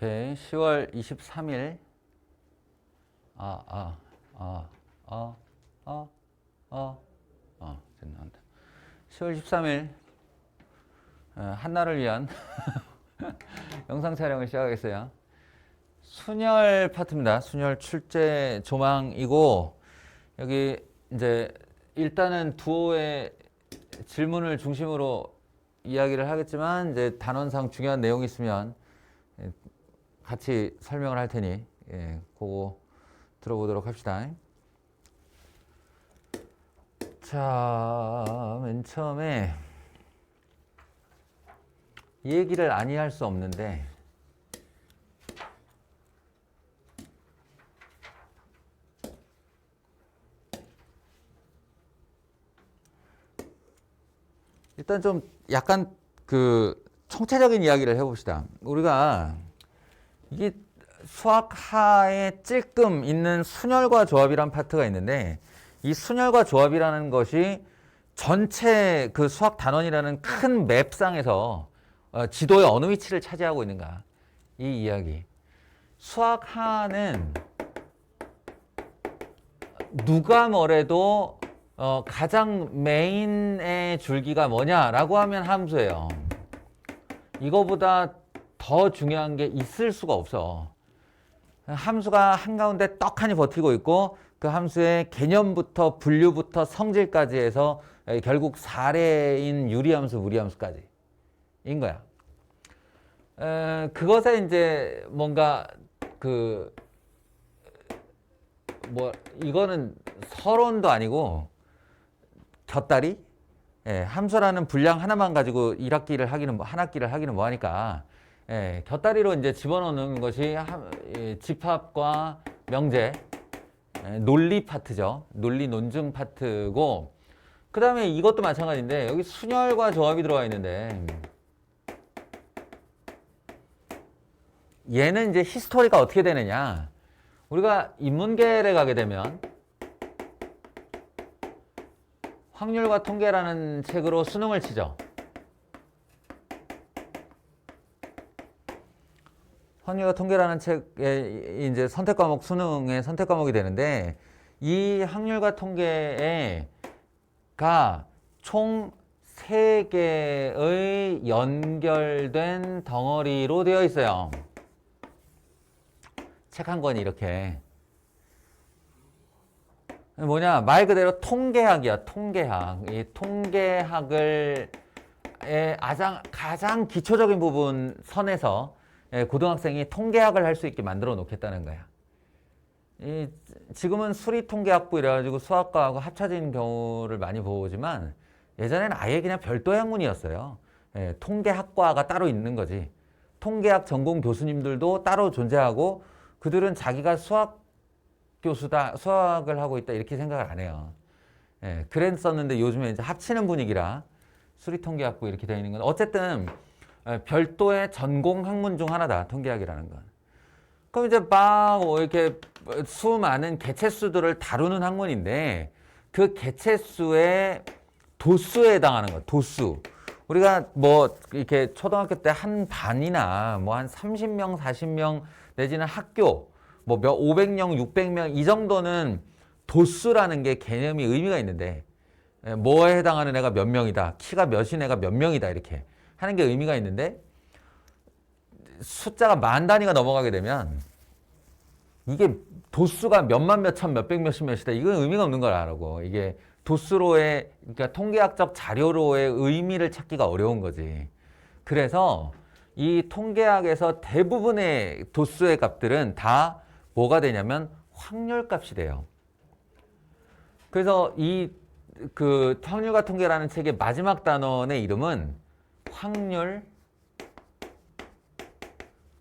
오케이. 10월 23일. 됐나온다. 10월 13일. 한나를 위한 영상 촬영을 시작하겠어요. 순열 파트입니다. 순열 출제 조망이고, 여기 이제 일단은 두어의 질문을 중심으로 이야기를 하겠지만, 이제 단원상 중요한 내용이 있으면 같이 설명을 할 테니, 그거 들어보도록 합시다. 자, 맨 처음에 이 얘기를 아니할 수 없는데, 일단 좀 약간 그 총체적인 이야기를 해봅시다. 우리가 이게 수학하에 찔끔 있는 순열과 조합이란 파트가 있는데, 이 순열과 조합이라는 것이 전체 그 수학 단원이라는 큰 맵상에서 지도의 어느 위치를 차지하고 있는가, 이 이야기. 수학하는 누가 뭐래도 가장 메인의 줄기가 뭐냐라고 하면 함수예요. 이거보다 더 중요한 게 있을 수가 없어. 함수가 한가운데 떡하니 버티고 있고, 그 함수의 개념부터 분류부터 성질까지 해서 결국 사례인 유리함수, 무리함수까지 인 거야. 그것에 이제 뭔가 이거는 서론도 아니고 곁다리? 함수라는 분량 하나만 가지고 1학기를 하기는, 한 학기를 하기는 뭐하니까, 곁다리로 이제 집어넣는 것이 집합과 명제, 논리 파트죠. 논리 논증 파트고, 그 다음에 이것도 마찬가지인데, 여기 순열과 조합이 들어가 있는데, 얘는 이제 히스토리가 어떻게 되느냐. 우리가 인문계를 가게 되면 확률과 통계라는 책으로 수능을 치죠. 확률과 통계라는 책에 이제 선택 과목, 수능의 선택 과목이 되는데, 이 확률과 통계가 총 3개의 연결된 덩어리로 되어 있어요. 책 한 권이 이렇게. 뭐냐, 말 그대로 통계학이야. 통계학. 이 통계학을 가장 기초적인 부분 선에서 고등학생이 통계학을 할 수 있게 만들어 놓겠다는 거야. 지금은 수리통계학부 이래가지고 수학과하고 합쳐진 경우를 많이 보지만, 예전에는 아예 그냥 별도의 학문이었어요. 통계학과가 따로 있는 거지. 통계학 전공 교수님들도 따로 존재하고, 그들은 자기가 수학 교수다, 수학을 하고 있다, 이렇게 생각을 안 해요. 그랬었는데 요즘에 이제 합치는 분위기라 수리통계학부 이렇게 되어 있는 건, 어쨌든 별도의 전공 학문 중 하나다, 통계학이라는 건. 그럼 이제 막 이렇게 수많은 개체수들을 다루는 학문인데, 그 개체수의 도수에 해당하는 거, 도수. 우리가 뭐 이렇게 초등학교 때 한 반이나 뭐 한 30명, 40명 내지는 학교 뭐 500명, 600명 이 정도는 도수라는 게 개념이 의미가 있는데, 뭐에 해당하는 애가 몇 명이다, 키가 몇인 애가 몇 명이다, 이렇게 하는 게 의미가 있는데, 숫자가 만 단위가 넘어가게 되면 이게 도수가 몇만, 몇천, 몇백, 몇십, 몇이다, 이건 의미가 없는 거라고. 이게 도수로의, 그러니까 통계학적 자료로의 의미를 찾기가 어려운 거지. 그래서 이 통계학에서 대부분의 도수의 값들은 다 뭐가 되냐면 확률값이 돼요. 그래서 그 확률과 통계라는 책의 마지막 단원의 이름은 확률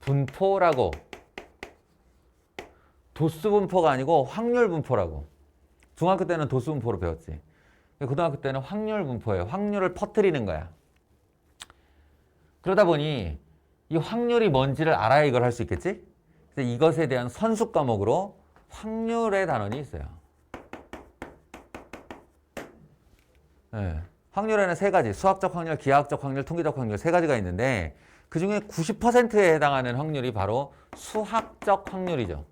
분포라고, 도수 분포가 아니고 확률 분포라고. 중학교 때는 도수 분포로 배웠지. 고등학교 때는 확률 분포예요. 확률을 퍼뜨리는 거야. 그러다 보니 이 확률이 뭔지를 알아야 이걸 할 수 있겠지? 그래서 이것에 대한 선수 과목으로 확률의 단원이 있어요. 확률에는 3가지, 수학적 확률, 기하학적 확률, 통계적 확률 3가지가 있는데, 그 중에 90%에 해당하는 확률이 바로 수학적 확률이죠.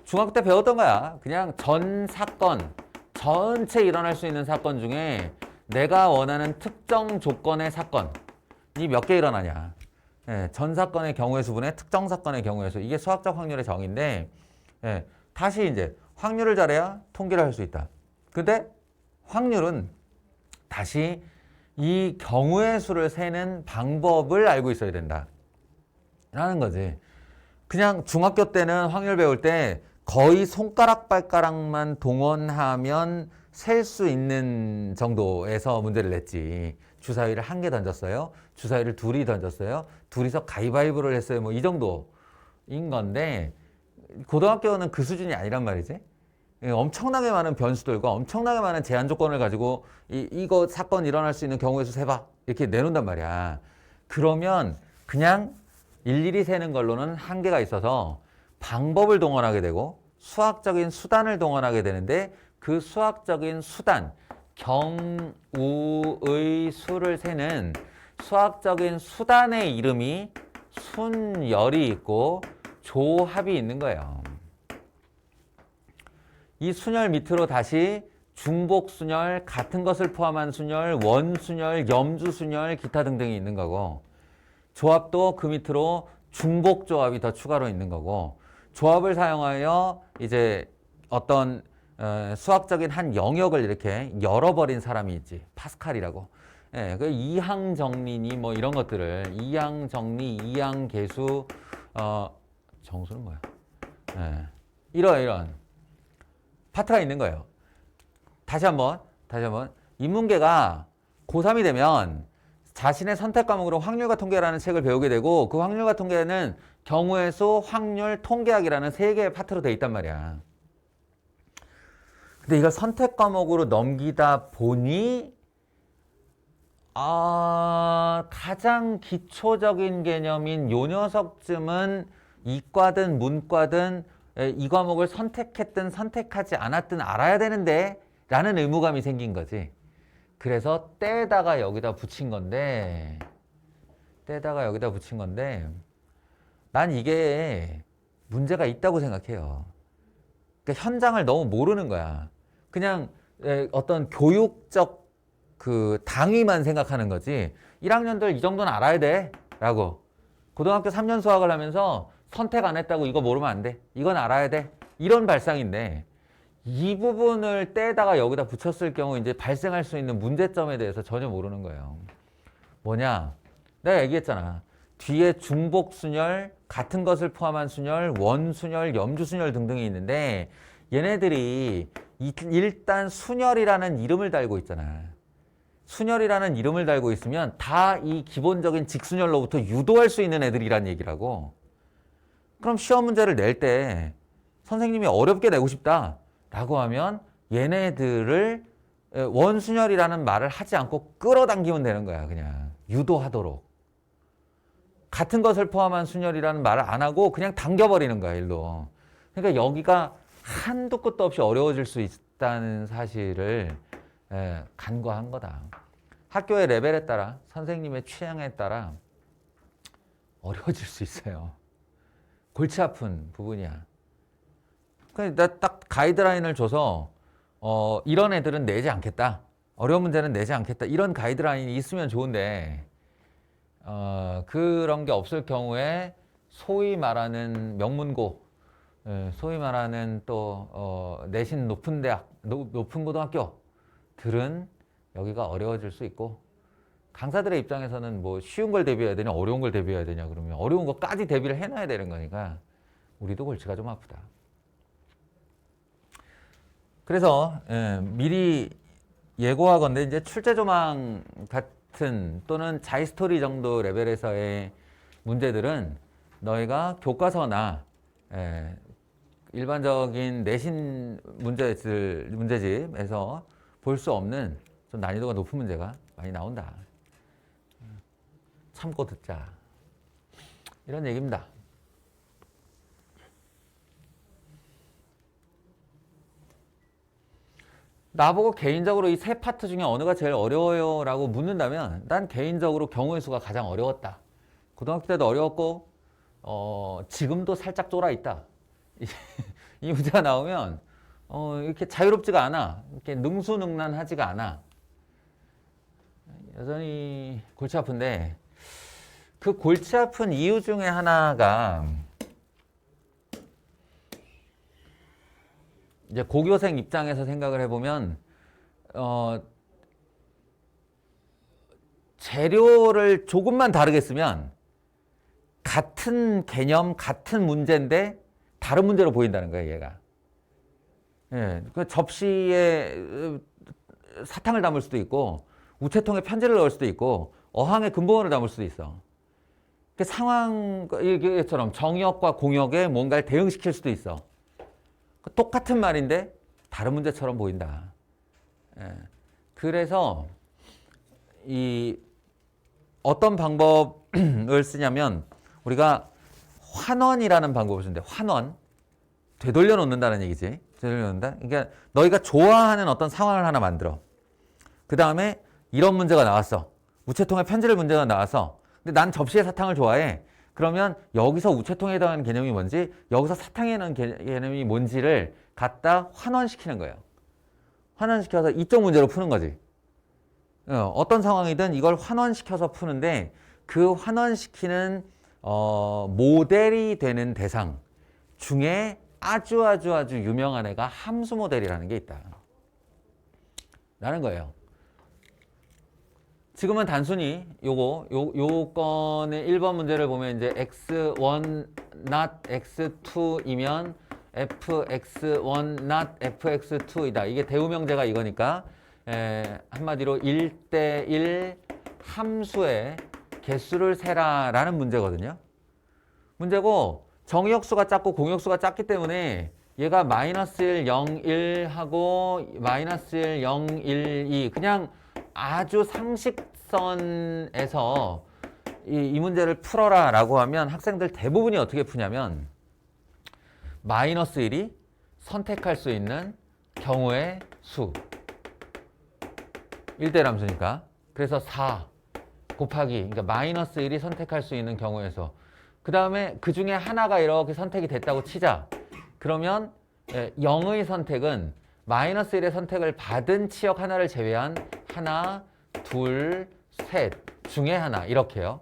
중학교 때 배웠던 거야. 그냥 전 사건, 전체 일어날 수 있는 사건 중에 내가 원하는 특정 조건의 사건이 몇 개 일어나냐. 예, 전 사건의 경우의 수분의 특정 사건의 경우의 수. 이게 수학적 확률의 정의인데, 예, 다시 이제 확률을 잘해야 통계를 할 수 있다. 근데 확률은 다시 이 경우의 수를 세는 방법을 알고 있어야 된다. 라는 거지. 그냥 중학교 때는 확률 배울 때 거의 손가락 발가락만 동원하면 셀 수 있는 정도에서 문제를 냈지. 주사위를 한 개 던졌어요. 주사위를 둘이 던졌어요. 둘이서 가위바위보를 했어요. 뭐 이 정도인 건데 고등학교는 그 수준이 아니란 말이지. 엄청나게 많은 변수들과 엄청나게 많은 제한 조건을 가지고 이거 사건 일어날 수 있는 경우의 수 세봐. 이렇게 내놓는단 말이야. 그러면 그냥 일일이 세는 걸로는 한계가 있어서 방법을 동원하게 되고 수학적인 수단을 동원하게 되는데 그 수학적인 수단, 경우의 수를 세는 수학적인 수단의 이름이 순열이 있고 조합이 있는 거예요. 이 순열 밑으로 다시 중복순열, 같은 것을 포함한 순열, 원순열, 염주순열, 기타 등등이 있는 거고 조합도 그 밑으로 중복조합이 더 추가로 있는 거고 조합을 사용하여 이제 어떤 수학적인 한 영역을 이렇게 열어버린 사람이 있지. 파스칼이라고. 예, 그 이항정리니 뭐 이런 것들을 이항정리, 이항계수, 정수는 뭐야? 예, 이런 파트가 있는 거예요. 다시 한번 인문계가 고3이 되면 자신의 선택 과목으로 확률과 통계라는 책을 배우게 되고 그 확률과 통계는 경우의 수, 확률, 통계학이라는 세 개의 파트로 되어 있단 말이야. 근데 이걸 선택 과목으로 넘기다 보니 가장 기초적인 개념인 요 녀석쯤은 이과든 문과든 이 과목을 선택했든 선택하지 않았든 알아야 되는데 라는 의무감이 생긴 거지. 그래서 떼다가 여기다 붙인 건데 난 이게 문제가 있다고 생각해요. 그러니까 현장을 너무 모르는 거야. 그냥 어떤 교육적 그 당위만 생각하는 거지. 1학년들 이 정도는 알아야 돼 라고. 고등학교 3년 수학을 하면서 선택 안 했다고 이거 모르면 안 돼. 이건 알아야 돼. 이런 발상인데 이 부분을 떼다가 여기다 붙였을 경우 이제 발생할 수 있는 문제점에 대해서 전혀 모르는 거예요. 뭐냐? 내가 얘기했잖아. 뒤에 중복순열, 같은 것을 포함한 순열, 원순열, 염주순열 등등이 있는데 얘네들이 일단 순열이라는 이름을 달고 있잖아. 순열이라는 이름을 달고 있으면 다 이 기본적인 직순열로부터 유도할 수 있는 애들이란 얘기라고. 그럼 시험 문제를 낼 때 선생님이 어렵게 내고 싶다라고 하면 얘네들을 원순열이라는 말을 하지 않고 끌어당기면 되는 거야. 그냥 유도하도록. 같은 것을 포함한 순열이라는 말을 안 하고 그냥 당겨버리는 거야. 일로. 그러니까 여기가 한도 끝도 없이 어려워질 수 있다는 사실을 간과한 거다. 학교의 레벨에 따라 선생님의 취향에 따라 어려워질 수 있어요. 골치 아픈 부분이야. 그러니까 나 딱 가이드라인을 줘서 이런 애들은 내지 않겠다. 어려운 문제는 내지 않겠다. 이런 가이드라인이 있으면 좋은데 그런 게 없을 경우에 소위 말하는 명문고, 소위 말하는 또 내신 높은 대학, 높은 고등학교들은 여기가 어려워질 수 있고 강사들의 입장에서는 뭐 쉬운 걸 대비해야 되냐 어려운 걸 대비해야 되냐 그러면 어려운 것까지 대비를 해놔야 되는 거니까 우리도 골치가 좀 아프다. 그래서 미리 예고하건대 이제 출제조망 같은 또는 자이스토리 정도 레벨에서의 문제들은 너희가 교과서나 일반적인 내신 문제집에서 볼 수 없는 좀 난이도가 높은 문제가 많이 나온다. 참고 듣자. 이런 얘기입니다. 나보고 개인적으로 이 세 파트 중에 어느가 제일 어려워요? 라고 묻는다면 난 개인적으로 경우의 수가 가장 어려웠다. 고등학교 때도 어려웠고 지금도 살짝 쫄아 있다. 이 문제가 나오면 이렇게 자유롭지가 않아. 이렇게 능수능란하지가 않아. 여전히 골치 아픈데 그 골치 아픈 이유 중에 하나가 이제 고교생 입장에서 생각을 해보면 재료를 조금만 다르게 쓰면 같은 개념, 같은 문제인데 다른 문제로 보인다는 거예요, 얘가. 예, 그 접시에 사탕을 담을 수도 있고 우체통에 편지를 넣을 수도 있고 어항에 금붕어를 담을 수도 있어. 그 상황 이게처럼 정역과 공역에 뭔가를 대응시킬 수도 있어. 똑같은 말인데 다른 문제처럼 보인다. 예. 그래서 이 어떤 방법을 쓰냐면 우리가 환원이라는 방법을 쓰는데 환원 되돌려 놓는다는 얘기지. 되돌려 놓는다. 그러니까 너희가 좋아하는 어떤 상황을 하나 만들어. 그 다음에 이런 문제가 나왔어. 우체통에 편지를 문제가 나와서 근데 난 접시에 사탕을 좋아해. 그러면 여기서 우체통에 해당하는 개념이 뭔지 여기서 사탕에 해당하는 개념이 뭔지를 갖다 환원시키는 거예요. 환원시켜서 이쪽 문제로 푸는 거지. 어떤 상황이든 이걸 환원시켜서 푸는데 그 환원시키는 모델이 되는 대상 중에 아주 유명한 애가 함수 모델이라는 게 있다. 라는 거예요. 지금은 단순히 요 건의 1번 문제를 보면 이제 x1 not x2이면 fx1 not fx2이다. 이게 대우명제가 이거니까 한마디로 1대1 함수의 개수를 세라 라는 문제거든요. 문제고 정의역수가 작고 공역수가 작기 때문에 얘가 마이너스 1, 0, 1 하고 마이너스 1, 0, 1, 2 그냥 아주 상식선에서 이 문제를 풀어라 라고 하면 학생들 대부분이 어떻게 푸냐면 마이너스 1이 선택할 수 있는 경우의 수 1대1 함수니까 그래서 4 곱하기 그러니까 마이너스 1이 선택할 수 있는 경우의 수 그 다음에 그 중에 하나가 이렇게 선택이 됐다고 치자. 그러면 0의 선택은 마이너스 1의 선택을 받은 치역 하나를 제외한 하나, 둘, 셋 중에 하나 이렇게요.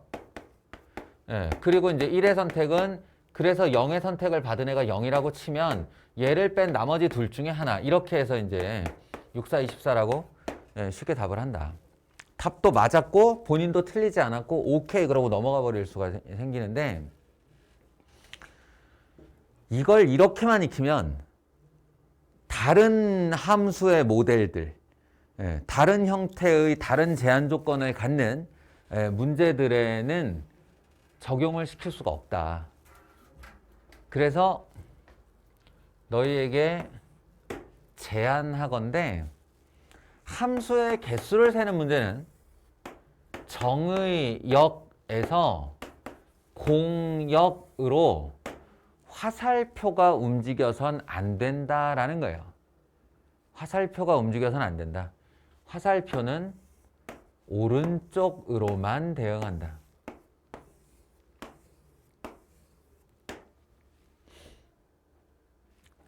그리고 이제 1의 선택은 그래서 0의 선택을 받은 애가 0이라고 치면 얘를 뺀 나머지 둘 중에 하나 이렇게 해서 이제 6, 4, 24라고 쉽게 답을 한다. 답도 맞았고 본인도 틀리지 않았고 오케이 그러고 넘어가 버릴 수가 생기는데 이걸 이렇게만 익히면 다른 함수의 모델들 다른 형태의 다른 제한 조건을 갖는 문제들에는 적용을 시킬 수가 없다. 그래서 너희에게 제안하건대 함수의 개수를 세는 문제는 정의역에서 공역으로 화살표가 움직여선 안 된다라는 거예요. 화살표가 움직여선 안 된다. 화살표는 오른쪽으로만 대응한다.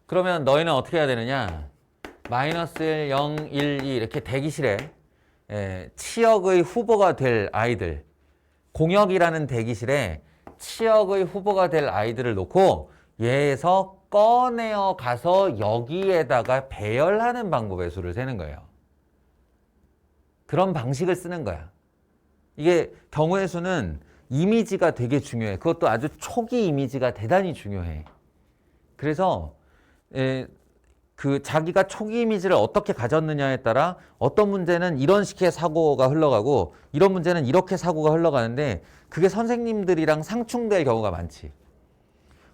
그러면 너희는 어떻게 해야 되느냐? 마이너스 1, 0, 1, 2 이렇게 대기실에 치역의 후보가 될 아이들 공역이라는 대기실에 치역의 후보가 될 아이들을 놓고 얘에서 꺼내어 가서 여기에다가 배열하는 방법의 수를 세는 거예요. 그런 방식을 쓰는 거야. 이게 경우의 수는 이미지가 되게 중요해. 그것도 아주 초기 이미지가 대단히 중요해. 그래서 그 자기가 초기 이미지를 어떻게 가졌느냐에 따라 어떤 문제는 이런 식의 사고가 흘러가고 이런 문제는 이렇게 사고가 흘러가는데 그게 선생님들이랑 상충될 경우가 많지.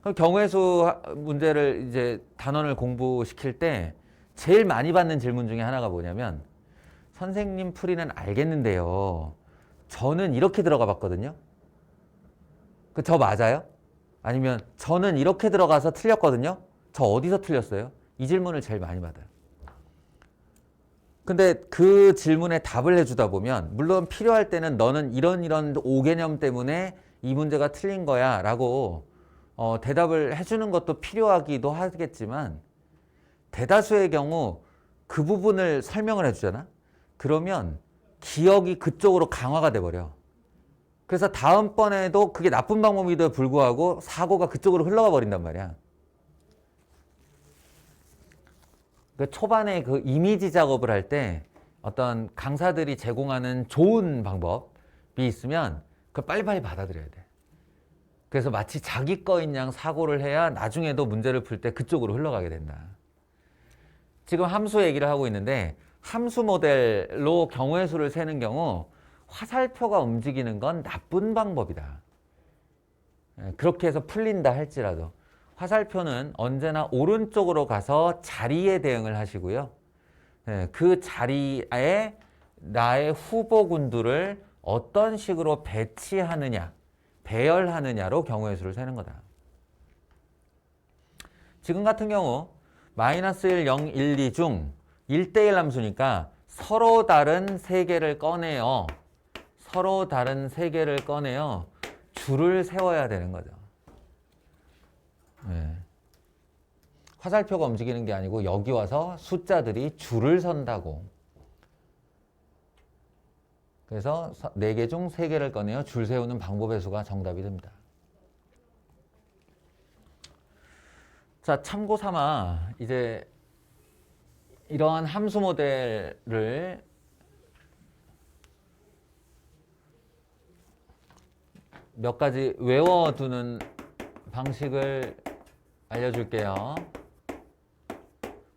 그럼 경우의 수 문제를 이제 단원을 공부시킬 때 제일 많이 받는 질문 중에 하나가 뭐냐면 선생님 풀이는 알겠는데요. 저는 이렇게 들어가 봤거든요. 저 맞아요? 아니면 저는 이렇게 들어가서 틀렸거든요. 저 어디서 틀렸어요? 이 질문을 제일 많이 받아요. 근데 그 질문에 답을 해주다 보면 물론 필요할 때는 너는 이런 오개념 때문에 이 문제가 틀린 거야 라고 대답을 해주는 것도 필요하기도 하겠지만 대다수의 경우 그 부분을 설명을 해주잖아. 그러면 기억이 그쪽으로 강화가 돼버려. 그래서 다음번에도 그게 나쁜 방법임에도 불구하고 사고가 그쪽으로 흘러가 버린단 말이야. 그 초반에 그 이미지 작업을 할 때 어떤 강사들이 제공하는 좋은 방법이 있으면 그걸 빨리빨리 받아들여야 돼. 그래서 마치 자기 거인 양 사고를 해야 나중에도 문제를 풀 때 그쪽으로 흘러가게 된다. 지금 함수 얘기를 하고 있는데 함수 모델로 경우의 수를 세는 경우 화살표가 움직이는 건 나쁜 방법이다. 그렇게 해서 풀린다 할지라도 화살표는 언제나 오른쪽으로 가서 자리에 대응을 하시고요. 그 자리에 나의 후보군들을 어떤 식으로 배치하느냐, 배열하느냐로 경우의 수를 세는 거다. 지금 같은 경우 마이너스 1, 0, 1, 2 중 1대1 함수니까 서로 다른 세 개를 꺼내요. 서로 다른 세 개를 꺼내요. 줄을 세워야 되는 거죠. 네. 화살표가 움직이는 게 아니고 여기 와서 숫자들이 줄을 선다고. 그래서 4개 중 3개를 꺼내요. 줄 세우는 방법의 수가 정답이 됩니다. 자, 참고 삼아 이제 이러한 함수 모델을 몇 가지 외워두는 방식을 알려줄게요.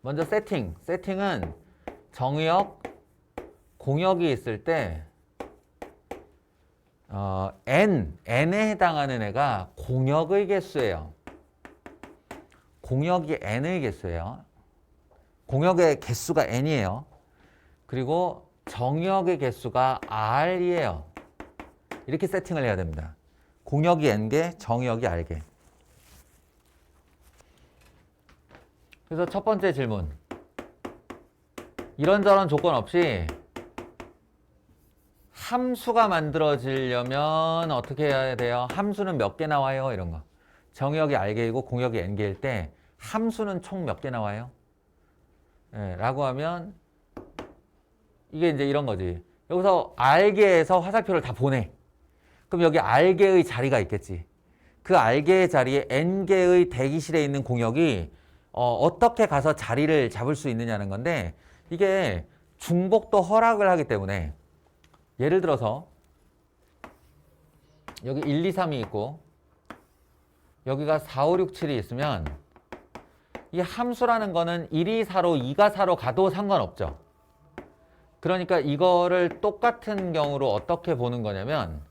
먼저 세팅. 세팅은 정의역, 공역이 있을 때 n에 해당하는 애가 공역의 개수예요. 공역이 n의 개수예요. 공역의 개수가 n이에요. 그리고 정역의 개수가 r이에요. 이렇게 세팅을 해야 됩니다. 공역이 n개, 정역이 r개. 그래서 첫 번째 질문. 이런저런 조건 없이 함수가 만들어지려면 어떻게 해야 돼요? 함수는 몇 개 나와요? 이런 거. 정역이 r개이고 공역이 n개일 때 함수는 총 몇 개 나와요? 라고 하면 이게 이제 이런 거지. 여기서 r개에서 화살표를 다 보내. 그럼 여기 r개의 자리가 있겠지. 그 r개의 자리에 n개의 대기실에 있는 공역이 어떻게 가서 자리를 잡을 수 있느냐는 건데 이게 중복도 허락을 하기 때문에 예를 들어서 여기 1, 2, 3이 있고 여기가 4, 5, 6, 7이 있으면 이 함수라는 거는 1이 4로 2가 4로 가도 상관없죠. 그러니까 이거를 똑같은 경우로 어떻게 보는 거냐면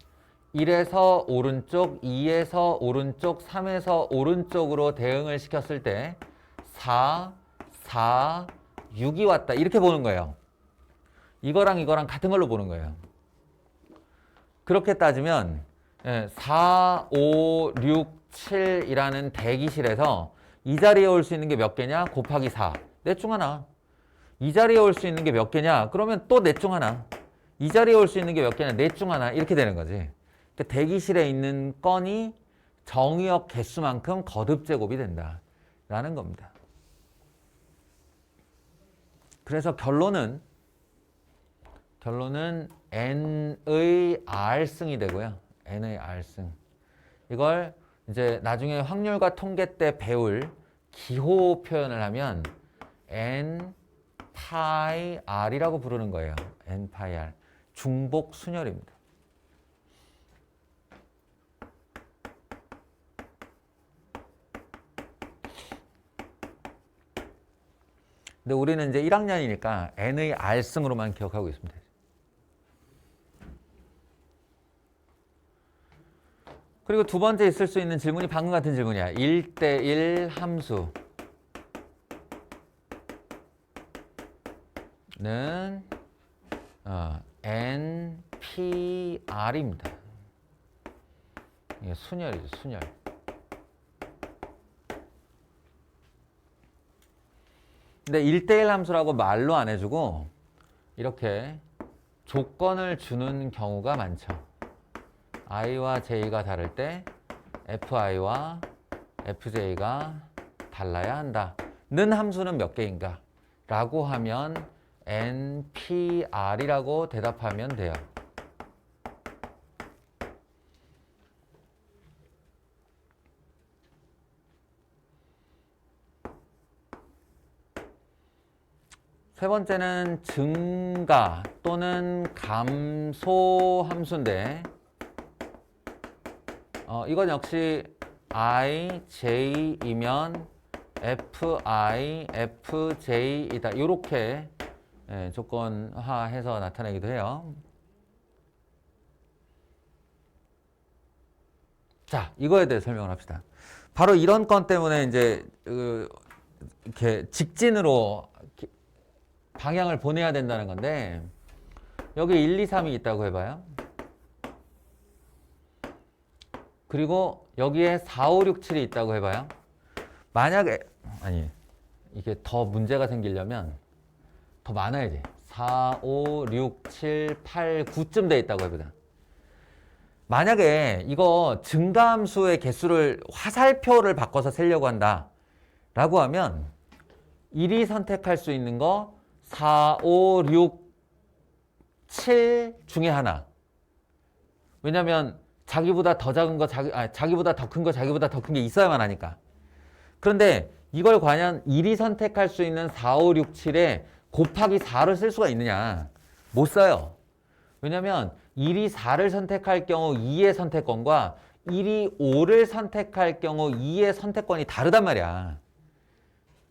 1에서 오른쪽, 2에서 오른쪽, 3에서 오른쪽으로 대응을 시켰을 때 4, 4, 6이 왔다. 이렇게 보는 거예요. 이거랑 이거랑 같은 걸로 보는 거예요. 그렇게 따지면 4, 5, 6, 7이라는 대기실에서 이 자리에 올 수 있는 게 몇 개냐? 곱하기 4. 넷 중 하나. 이 자리에 올 수 있는 게 몇 개냐? 그러면 또 넷 중 하나. 이 자리에 올 수 있는 게 몇 개냐? 넷 중 하나. 이렇게 되는 거지. 그러니까 대기실에 있는 건이 정의역 개수만큼 거듭 제곱이 된다. 라는 겁니다. 그래서 결론은 n의 r승이 되고요. n의 r승. 이걸 이제 나중에 확률과 통계 때 배울 기호 표현을 하면 n 파이 r이라고 부르는 거예요. n 파이 r. 중복 순열입니다. 근데 우리는 이제 1학년이니까 n의 r승으로만 기억하고 있습니다. 그리고 두 번째 있을 수 있는 질문이 방금 같은 질문이야. 1대1 함수는 npr입니다. 이게 순열이죠, 순열. 근데 1대1 함수라고 말로 안 해주고 이렇게 조건을 주는 경우가 많죠. i와 j가 다를 때 fi와 fj가 달라야 한다. 는 함수는 몇 개인가? 라고 하면 npr이라고 대답하면 돼요. 세 번째는 증가 또는 감소 함수인데 이건 역시 i, j이면 fi, fj이다. 이렇게 조건화해서 나타내기도 해요. 자, 이거에 대해 설명을 합시다. 바로 이런 건 때문에 이제 이렇게 직진으로 방향을 보내야 된다는 건데 여기 1, 2, 3이 있다고 해봐요. 그리고 여기에 4, 5, 6, 7이 있다고 해봐요. 만약에 이게 더 문제가 생기려면 더 많아야지. 4, 5, 6, 7, 8, 9쯤 돼 있다고 해보자. 만약에 이거 증가함수의 개수를 화살표를 바꿔서 세려고 한다 라고 하면 1이 선택할 수 있는 거 4, 5, 6, 7 중에 하나. 왜냐면 자기보다 더 작은 거, 자기보다 더 큰 거, 자기보다 더 큰 게 있어야만 하니까. 그런데 이걸 과연 1이 선택할 수 있는 4, 5, 6, 7에 곱하기 4를 쓸 수가 있느냐? 못 써요. 왜냐면 1이 4를 선택할 경우 2의 선택권과 1이 5를 선택할 경우 2의 선택권이 다르단 말이야.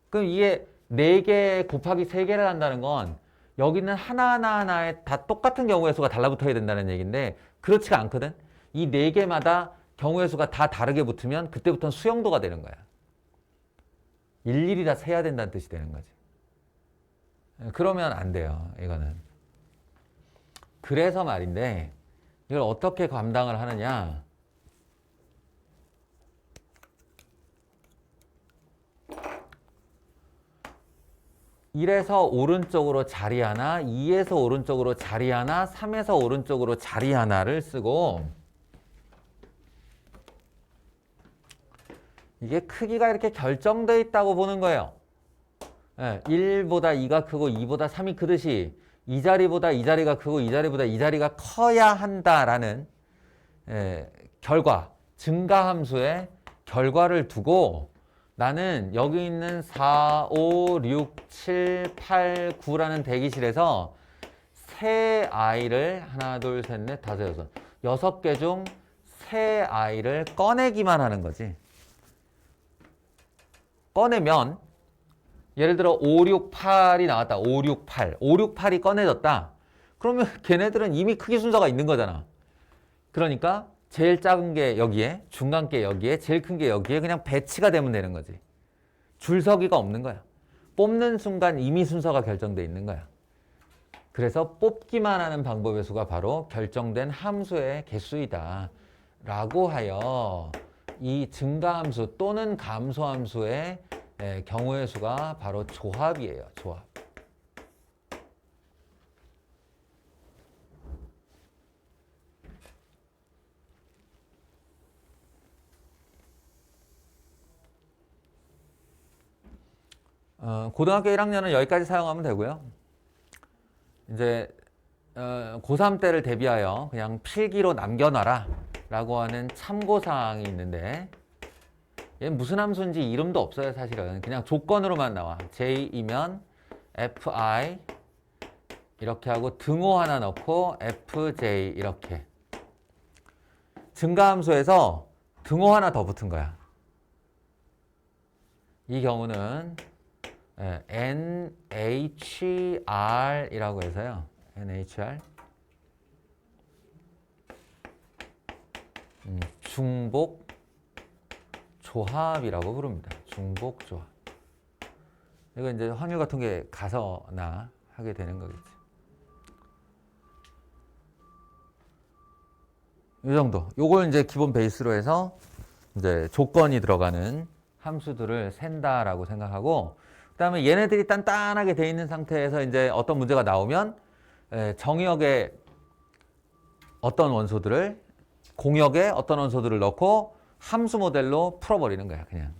그럼 이게 4개 곱하기 3개를 한다는 건 여기는 하나하나에 다 똑같은 경우의 수가 달라붙어야 된다는 얘기인데 그렇지가 않거든. 이 4개마다 경우의 수가 다 다르게 붙으면 그때부터는 수영도가 되는 거야. 일일이 다 세야 된다는 뜻이 되는 거지. 그러면 안 돼요. 이거는. 그래서 말인데 이걸 어떻게 감당을 하느냐. (1에서) 오른쪽으로 자리 하나, (2에서) 오른쪽으로 자리 하나, (3에서) 오른쪽으로 자리 하나를 쓰고 이게 크기가 이렇게 결정되어 있다고 보는 거예요. 1보다 2가 크고 2보다 3이 크듯이 이 자리보다 이 자리가 크고 이 자리보다 이 자리가 커야 한다라는 결과, 증가함수의 결과를 두고 나는 여기 있는 4, 5, 6, 7, 8, 9라는 대기실에서 세 아이를 하나, 둘, 셋, 넷, 다섯, 여섯 6개 중 세 아이를 꺼내기만 하는 거지. 꺼내면 예를 들어 5, 6, 8이 나왔다. 5, 6, 8. 5, 6, 8이 꺼내졌다. 그러면 걔네들은 이미 크기 순서가 있는 거잖아. 그러니까 제일 작은 게 여기에, 중간 게 여기에, 제일 큰 게 여기에 그냥 배치가 되면 되는 거지. 줄서기가 없는 거야. 뽑는 순간 이미 순서가 결정돼 있는 거야. 그래서 뽑기만 하는 방법의 수가 바로 결정된 함수의 개수이다. 라고 하여 이 증가함수 또는 감소함수의 경우의 수가 바로 조합이에요. 조합. 고등학교 1학년은 여기까지 사용하면 되고요. 이제 고3 때를 대비하여 그냥 필기로 남겨놔라 라고 하는 참고사항이 있는데 얘는 무슨 함수인지 이름도 없어요. 사실은 그냥 조건으로만 나와. J이면 Fi 이렇게 하고 등호 하나 넣고 FJ 이렇게. 증가함수에서 등호 하나 더 붙은 거야. 이 경우는 NHR이라고 해서요. NHR 중복 조합이라고 부릅니다. 중복 조합. 이거 이제 확률 같은 게 가서나 하게 되는 거겠지. 이 정도. 요걸 이제 기본 베이스로 해서 이제 조건이 들어가는 함수들을 센다라고 생각하고, 그다음에 얘네들이 단단하게 돼 있는 상태에서 이제 어떤 문제가 나오면 정의역에 어떤 원소들을, 공역에 어떤 원소들을 넣고 함수 모델로 풀어버리는 거야, 그냥.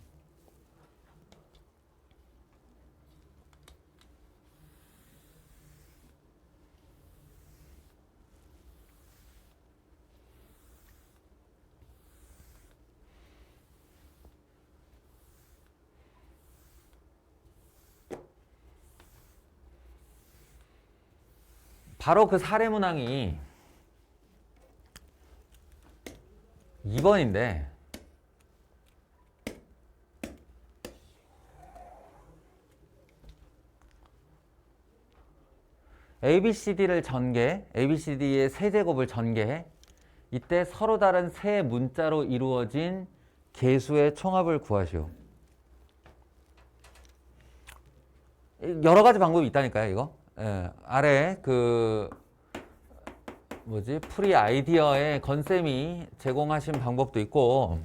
바로 그 사례 문항이 2번인데 ABCD를 전개, ABCD의 세제곱을 전개해 이때 서로 다른 세 문자로 이루어진 개수의 총합을 구하시오. 여러 가지 방법이 있다니까요, 이거. 아래 그 프리 아이디어의 건쌤이 제공하신 방법도 있고,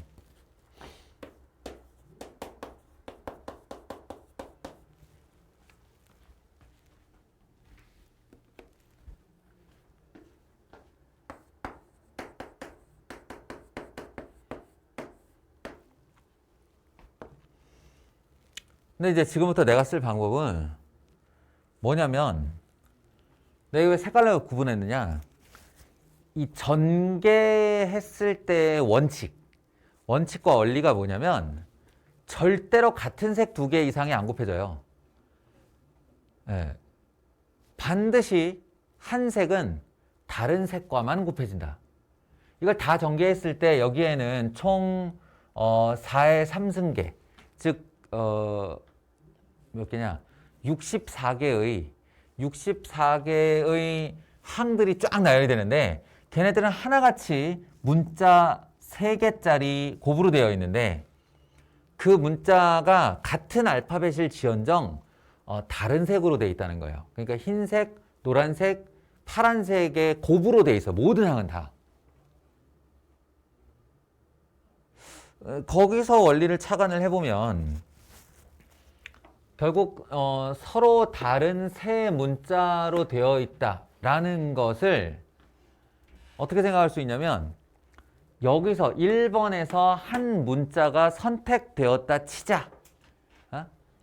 근데 이제 지금부터 내가 쓸 방법은 뭐냐면, 내가 왜 색깔로 구분했느냐? 이 전개했을 때의 원칙과 원리가 뭐냐면 절대로 같은 색 두 개 이상이 안 곱해져요. 반드시 한 색은 다른 색과만 곱해진다. 이걸 다 전개했을 때 여기에는 총 4의 3승계, 즉 몇 개냐? 64개의 항들이 쫙 나열이 되는데 걔네들은 하나같이 문자 3개짜리 곱으로 되어 있는데 그 문자가 같은 알파벳일 지언정 다른 색으로 되어 있다는 거예요. 그러니까 흰색, 노란색, 파란색의 곱으로 되어 있어. 모든 항은 다. 거기서 원리를 착안을 해보면 결국 서로 다른 세 문자로 되어 있다라는 것을 어떻게 생각할 수 있냐면 여기서 1번에서 한 문자가 선택되었다 치자.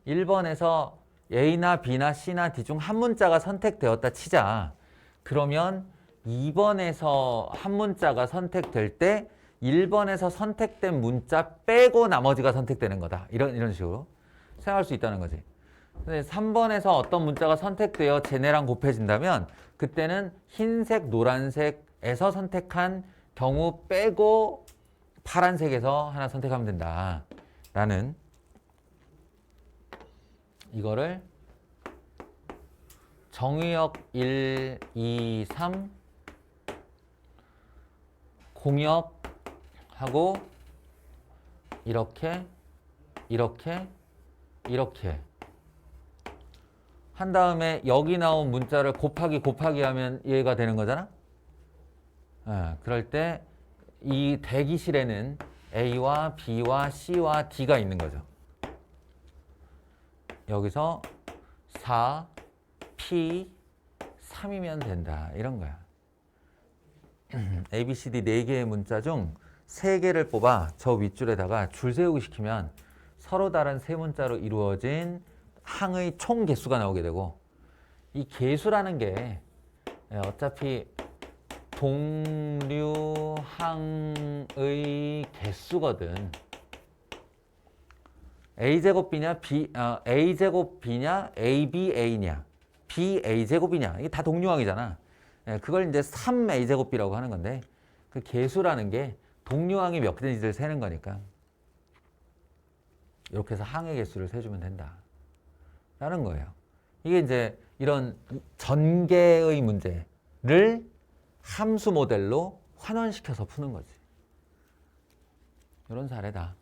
1번에서 A나 B나 C나 D 중 한 문자가 선택되었다 치자. 그러면 2번에서 한 문자가 선택될 때 1번에서 선택된 문자 빼고 나머지가 선택되는 거다. 이런 식으로 생각할 수 있다는 거지. 근데 3번에서 어떤 문자가 선택되어 쟤네랑 곱해진다면 그때는 흰색, 노란색에서 선택한 경우 빼고 파란색에서 하나 선택하면 된다. 라는 이거를 정의역 1, 2, 3 공역하고 이렇게 한 다음에 여기 나온 문자를 곱하기 하면 얘가 되는 거잖아. 그럴 때 이 대기실에는 A와 B와 C와 D가 있는 거죠. 여기서 4, P, 3이면 된다. 이런 거야. A, B, C, D 4개의 문자 중 3개를 뽑아 저 윗줄에다가 줄 세우기 시키면 서로 다른 세 문자로 이루어진 항의 총 개수가 나오게 되고 이 개수라는 게 어차피 동류항의 개수거든. A제곱 B냐, A제곱 B냐, ABA냐, BA제곱이냐. 이게 다 동류항이잖아. 그걸 이제 3A제곱 B라고 하는 건데 그 개수라는 게 동류항이 몇 개인지를 세는 거니까 이렇게 해서 항의 개수를 세주면 된다. 라는 거예요. 이게 이제 이런 전개의 문제를 함수 모델로 환원시켜서 푸는 거지. 이런 사례다.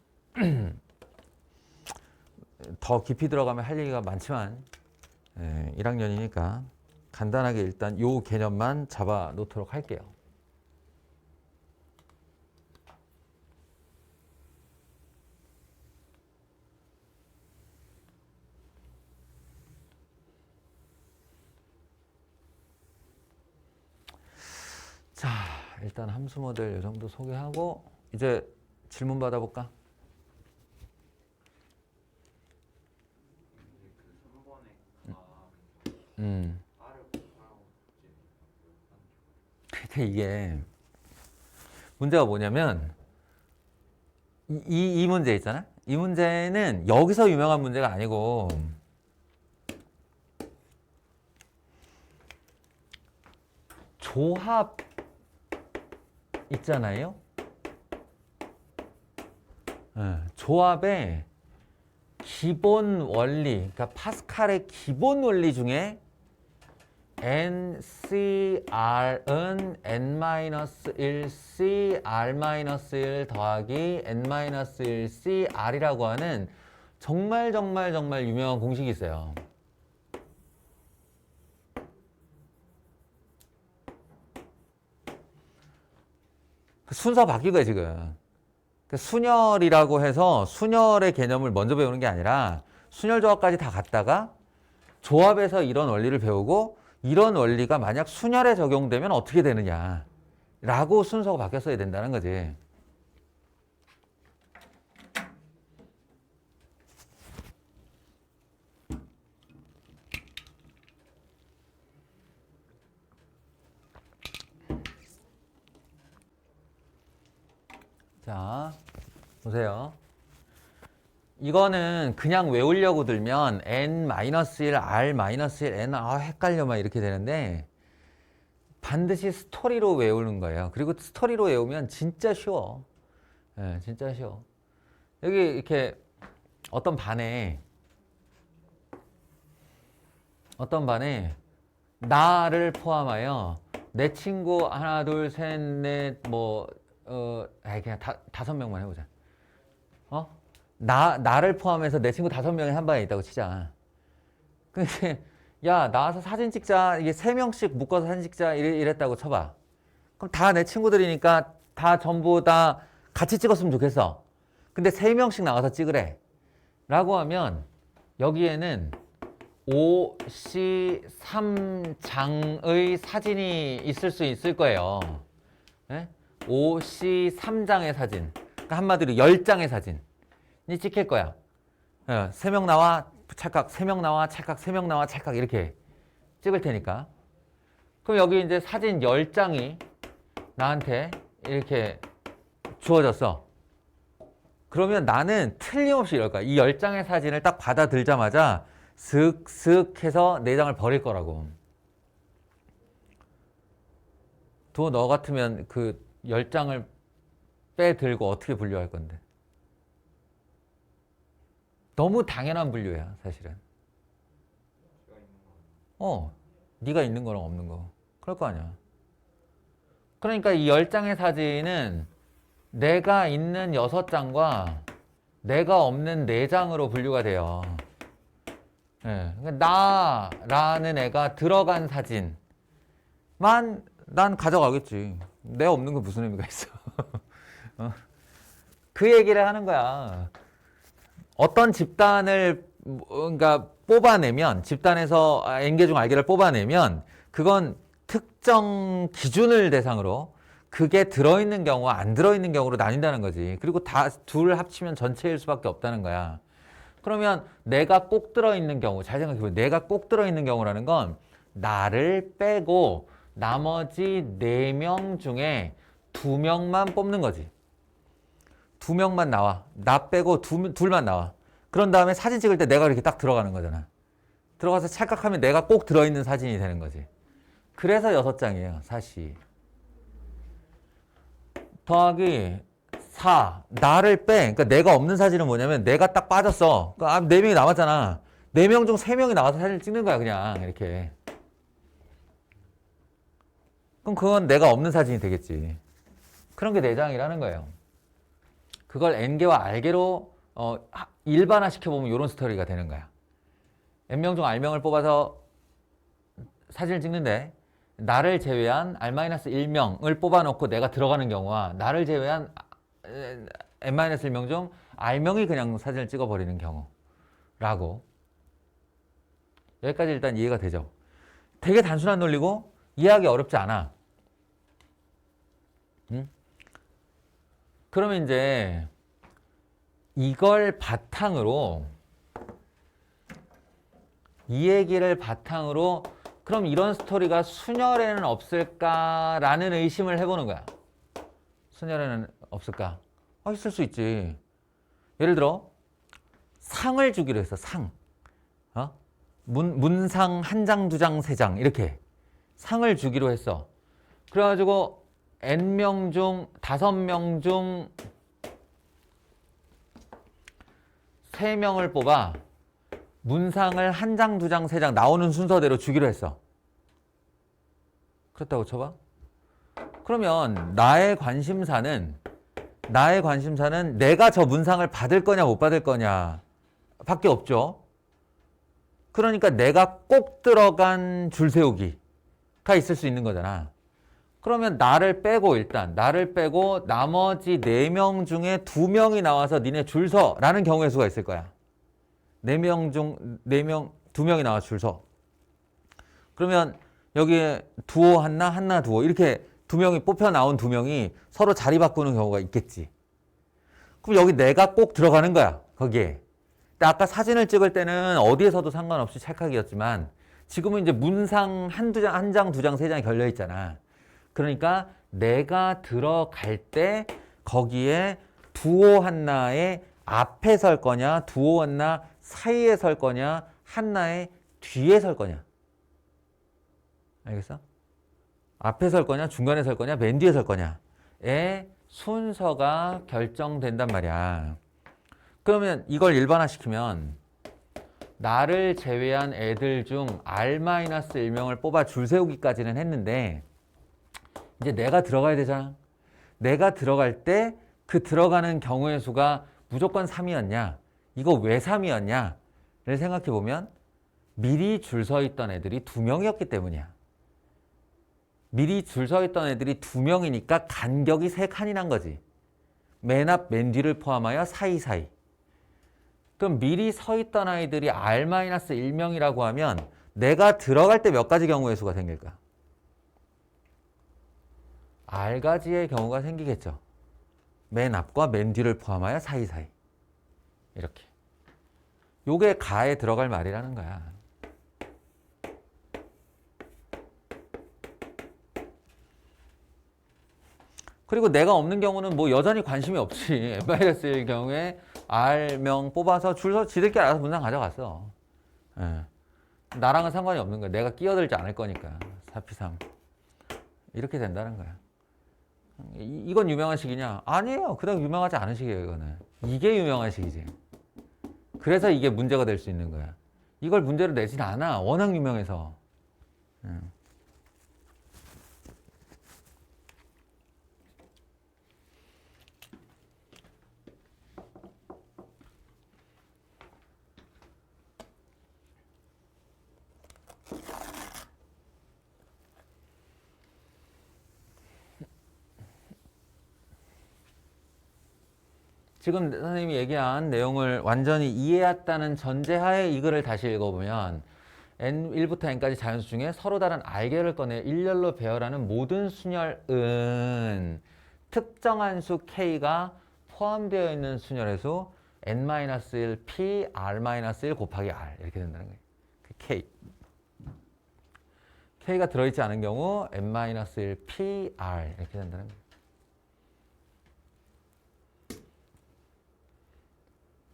더 깊이 들어가면 할 얘기가 많지만 1학년이니까 간단하게 일단 요 개념만 잡아 놓도록 할게요. 자, 일단 함수 모델 이 정도 소개하고 이제 질문 받아볼까? 그러니까 이게 문제가 뭐냐면 이 문제 있잖아. 이 문제는 여기서 유명한 문제가 아니고 조합 있잖아요. 조합의 기본 원리, 그러니까 파스칼의 기본 원리 중에 NCR은 N-1C R-1 더하기 N-1C R이라고 하는 정말 유명한 공식이 있어요. 순서 바뀐 거예요, 지금. 순열이라고 해서 순열의 개념을 먼저 배우는 게 아니라 순열 조합까지 다 갔다가 조합에서 이런 원리를 배우고 이런 원리가 만약 순열에 적용되면 어떻게 되느냐 라고 순서가 바뀌었어야 된다는 거지. 자, 보세요. 이거는 그냥 외우려고 들면 N-1, R-1, N, 헷갈려 막 이렇게 되는데 반드시 스토리로 외우는 거예요. 그리고 스토리로 외우면 진짜 쉬워. 네, 진짜 쉬워. 여기 이렇게 어떤 반에 나를 포함하여 내 친구 하나, 둘, 셋, 넷, 그냥 다섯 명만 해보자. 나를 포함해서 내 친구 5명이 한 방에 있다고 치자. 근데, 야, 나와서 사진 찍자. 이게 3명씩 묶어서 사진 찍자. 이랬다고 쳐봐. 그럼 다 내 친구들이니까 다 전부 다 같이 찍었으면 좋겠어. 근데 3명씩 나와서 찍으래. 라고 하면, 여기에는 5C3장의 사진이 있을 수 있을 거예요. 네? 5C3장의 사진. 그러니까 한마디로 10장의 사진이 찍힐 거야. 3명 나와 찰칵, 3명 나와 찰칵, 3명 나와 찰칵 이렇게 찍을 테니까. 그럼 여기 이제 사진 10장이 나한테 이렇게 주어졌어. 그러면 나는 틀림없이 이럴 거야. 이 10장의 사진을 딱 받아들자마자 슥슥 해서 4장을 버릴 거라고. 너 같으면 그 10장을 빼들고 어떻게 분류할 건데? 너무 당연한 분류야, 사실은. 네가 있는 거랑 없는 거. 그럴 거 아니야. 그러니까 이 10장의 사진은 내가 있는 6장과 내가 없는 4장으로 분류가 돼요. 네. 나라는 애가 들어간 사진만 난 가져가겠지. 내 없는 거 무슨 의미가 있어. 그 얘기를 하는 거야. 어떤 집단을 그러니까 뽑아내면 집단에서 N개 중 R개를 뽑아내면 그건 특정 기준을 대상으로 그게 들어있는 경우와 안 들어있는 경우로 나뉜다는 거지. 그리고 둘 합치면 전체일 수밖에 없다는 거야. 그러면 내가 꼭 들어있는 경우, 잘 생각해보면 내가 꼭 들어있는 경우라는 건 나를 빼고 나머지 4명 중에 2명만 뽑는 거지. 2명만 나와. 나 빼고 둘만 나와. 그런 다음에 사진 찍을 때 내가 이렇게 딱 들어가는 거잖아. 들어가서 찰칵하면 내가 꼭 들어있는 사진이 되는 거지. 그래서 6장이에요, 사시. 더하기 4. 나를 빼. 그러니까 내가 없는 사진은 뭐냐면 내가 딱 빠졌어. 그러니까 4명이 남았잖아. 4명 중 3명이 나와서 사진을 찍는 거야, 그냥. 이렇게. 그럼 그건 내가 없는 사진이 되겠지. 그런 게 4장이라는 거예요. 그걸 N개와 R개로 일반화 시켜보면 이런 스토리가 되는 거야. N명 중 R명을 뽑아서 사진을 찍는데 나를 제외한 R-1명을 뽑아놓고 내가 들어가는 경우와 나를 제외한 N-1명 중 R명이 그냥 사진을 찍어버리는 경우라고. 여기까지 일단 이해가 되죠. 되게 단순한 논리고 이해하기 어렵지 않아. 응? 그러면 이제 이걸 바탕으로 이 얘기를 바탕으로 그럼 이런 스토리가 순열에는 없을까라는 의심을 해보는 거야. 순열에는 없을까? 있을 수 있지. 예를 들어 상을 주기로 했어. 상. 문상 한 장, 두 장, 세 장 이렇게 상을 주기로 했어. 그래가지고 N명 중 5명 중 3명을 뽑아 문상을 한 장, 두 장, 세 장 나오는 순서대로 주기로 했어. 그렇다고 쳐봐. 그러면 나의 관심사는 내가 저 문상을 받을 거냐 못 받을 거냐 밖에 없죠. 그러니까 내가 꼭 들어간 줄 세우기가 있을 수 있는 거잖아. 그러면 나를 빼고 나머지 4명 중에 2명이 나와서 니네 줄 서라는 경우의 수가 있을 거야. 4명 중 2명이 나와서 줄 서. 그러면 여기에 두오 한나 두오 이렇게 2명이 뽑혀 나온 2명이 서로 자리 바꾸는 경우가 있겠지. 그럼 여기 내가 꼭 들어가는 거야. 거기에. 근데 아까 사진을 찍을 때는 어디에서도 상관없이 찰칵이었지만 지금은 이제 문상 한 장, 두 장, 세 장이 걸려 있잖아. 그러니까 내가 들어갈 때 거기에 두오 한나의 앞에 설 거냐, 두오 한나 사이에 설 거냐, 한나의 뒤에 설 거냐. 알겠어? 앞에 설 거냐, 중간에 설 거냐, 맨 뒤에 설 거냐의 순서가 결정된단 말이야. 그러면 이걸 일반화시키면 나를 제외한 애들 중 R-1명을 뽑아 줄 세우기까지는 했는데 이제 내가 들어가야 되잖아. 내가 들어갈 때 그 들어가는 경우의 수가 무조건 3이었냐? 이거 왜 3이었냐? 를 생각해 보면 미리 줄 서 있던 애들이 2명이었기 때문이야. 미리 줄 서 있던 애들이 2명이니까 간격이 3칸이 난 거지. 맨 앞, 맨 뒤를 포함하여 사이사이. 그럼 미리 서 있던 아이들이 R-1명이라고 하면 내가 들어갈 때 몇 가지 경우의 수가 생길까? R가지의 경우가 생기겠죠. 맨 앞과 맨 뒤를 포함하여 사이사이. 이렇게. 요게 가에 들어갈 말이라는 거야. 그리고 내가 없는 경우는 뭐 여전히 관심이 없지. M-1일 경우에 R명 뽑아서 줄서 지들끼리 알아서 문상 가져갔어. 예. 나랑은 상관이 없는 거야. 내가 끼어들지 않을 거니까. 4P3. 이렇게 된다는 거야. 이건 유명한 식이냐? 아니에요. 그닥 유명하지 않은 식이에요. 이거는. 이게 유명한 식이지. 그래서 이게 문제가 될 수 있는 거야. 이걸 문제로 내진 않아. 워낙 유명해서. '지금 선생님이 얘기한 내용을 완전히 이해했다는 전제하에 이 글을 다시 읽어보면 N1부터 N까지 자연수 중에 서로 다른 R개를 꺼내 일렬로 배열하는 모든 순열은 특정한 수 K가 포함되어 있는 순열의 수 N-1 P R-1 곱하기 R 이렇게 된다는 거예요. K. K가 들어있지 않은 경우 N-1 P R 이렇게 된다는 거예요.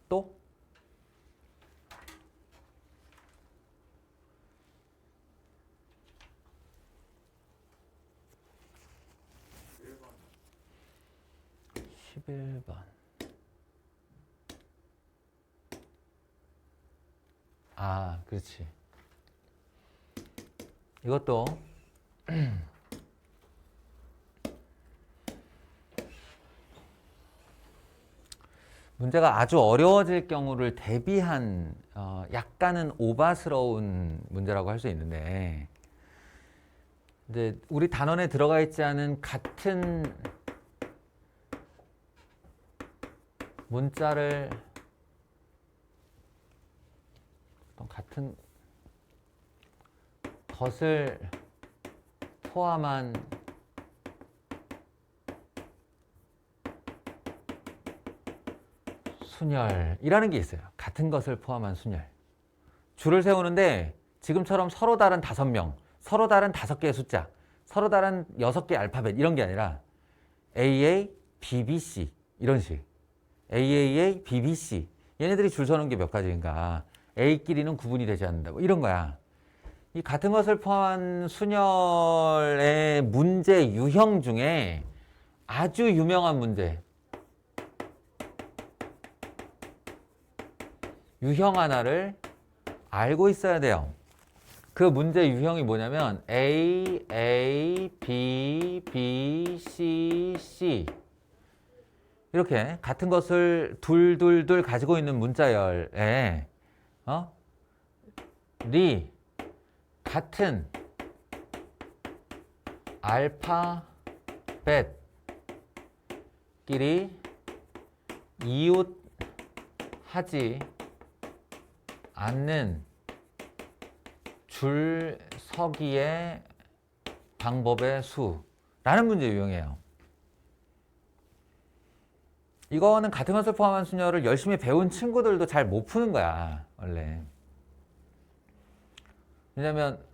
또? (11번) 아, 그렇지. 이것도 문제가 아주 어려워질 경우를 대비한 약간은 오바스러운 문제라고 할 수 있는데 이제 우리 단원에 들어가 있지 않은 같은 문자를 같은 것을 포함한 순열이라는 게 있어요. 같은 것을 포함한 순열. 줄을 세우는데 지금처럼 서로 다른 5명, 서로 다른 5개의 숫자, 서로 다른 6개의 알파벳 이런 게 아니라 AA, BBC 이런 식. AAA, BBC 얘네들이 줄 서는 게 몇 가지인가. A끼리는 구분이 되지 않는다. 뭐 이런 거야. 이 같은 것을 포함한 순열의 문제 유형 중에 아주 유명한 문제 유형 하나를 알고 있어야 돼요. 그 문제 유형이 뭐냐면 A, A, B, B, C, C 이렇게 같은 것을 둘 가지고 있는 문자열에 리 같은 알파벳끼리 이웃하지 않는 줄 서기의 방법의 수라는 문제 유형이에요. 이거는 같은 것을 포함한 순열을 열심히 배운 친구들도 잘 못 푸는 거야, 원래. 왜냐면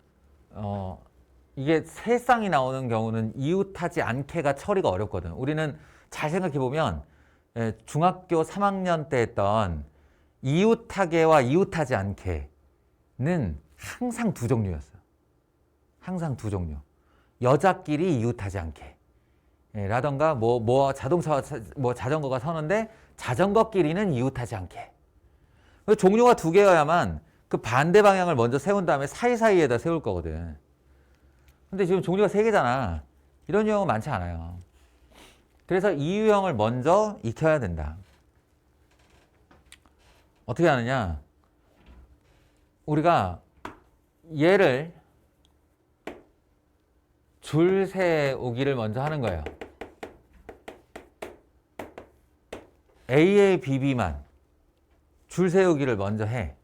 이게 세 쌍이 나오는 경우는 이웃하지 않게가 처리가 어렵거든. 우리는 잘 생각해 보면 중학교 3학년 때 했던 이웃하게와 이웃하지 않게는 항상 두 종류였어. 항상 두 종류. 여자끼리 이웃하지 않게. 라던가 자동차와 자전거가 서는데 자전거끼리는 이웃하지 않게. 종류가 두 개여야만 그 반대 방향을 먼저 세운 다음에 사이사이에다 세울 거거든. 근데 지금 종류가 3개잖아. 이런 유형은 많지 않아요. 그래서 이 유형을 먼저 익혀야 된다. 어떻게 하느냐? 우리가 얘를 줄 세우기를 먼저 하는 거예요. AA, BB만 줄 세우기를 먼저 해.